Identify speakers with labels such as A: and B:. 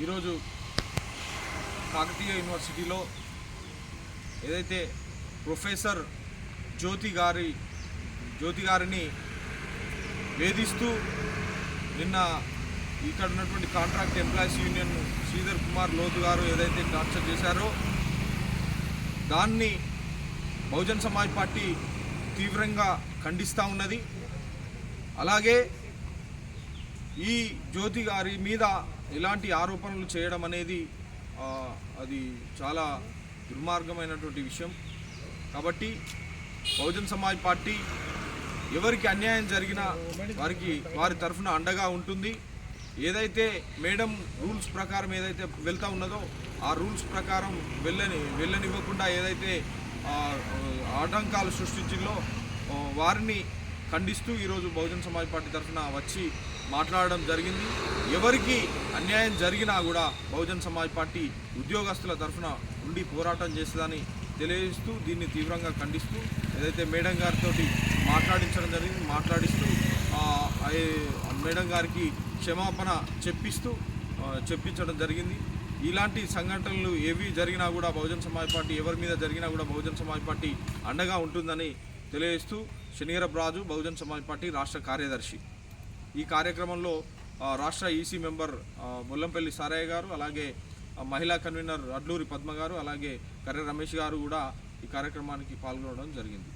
A: ఈరోజు కాకతీయ యూనివర్సిటీలో ఏదైతే ప్రొఫెసర్ జ్యోతి గారిని వేధిస్తూ నిన్న ఇక్కడ ఉన్నటువంటి contract employees union Sridhar Kumar లోతు గారు ఏదైతే టార్చర్ చేశారో దాన్ని బహుజన్ సమాజ్ పార్టీ తీవ్రంగా ఖండిస్తూ ఉన్నది. అలాగే ఈ జ్యోతి గారి మీద ఇలాంటి ఆరోపణలు చేయడం అనేది అది చాలా దుర్మార్గమైనటువంటి విషయం. కాబట్టి బహుజన్ సమాజ్ పార్టీ ఎవరికి అన్యాయం జరిగినా వారి తరఫున అండగా ఉంటుంది. ఏదైతే మేడం రూల్స్ ప్రకారం ఏదైతే వెళ్తూ ఉన్నదో ఆ రూల్స్ ప్రకారం వెళ్ళనివ్వకుండా ఏదైతే ఆటంకాలు సృష్టించిందో వారిని ఖండిస్తూ ఈరోజు బహుజన్ సమాజ్ పార్టీ తరఫున వచ్చి మాట్లాడడం జరిగింది. ఎవరికి అన్యాయం జరిగినా కూడా బహుజన్ సమాజ్ పార్టీ ఉద్యోగస్తుల తరఫున ఉండి పోరాటం చేస్తుందని తెలియజేస్తూ దీన్ని తీవ్రంగా ఖండిస్తూ ఏదైతే మేడం గారితో మాట్లాడించడం జరిగింది, మాట్లాడిస్తూ మేడం గారికి క్షమాపణ చెప్పించడం జరిగింది. ఇలాంటి సంఘటనలు ఏవి జరిగినా కూడా బహుజన్ సమాజ్ పార్టీ ఎవరి మీద జరిగినా కూడా బహుజన్ సమాజ్ పార్టీ అండగా ఉంటుందని తెలియజేస్తూ శనిగరపు రాజు బహుజన్ సమాజ్ పార్టీ రాష్ట్ర కార్యదర్శి. ఈ కార్యక్రమంలో రాష్ట్ర ఈసీ మెంబర్ బొల్లంపల్లి సారయ్య గారు, అలాగే మహిళా కన్వీనర్ అడ్లూరి పద్మ గారు, అలాగే కర్రె రమేష్ గారు కూడా ఈ కార్యక్రమానికి పాల్గొనడం జరిగింది.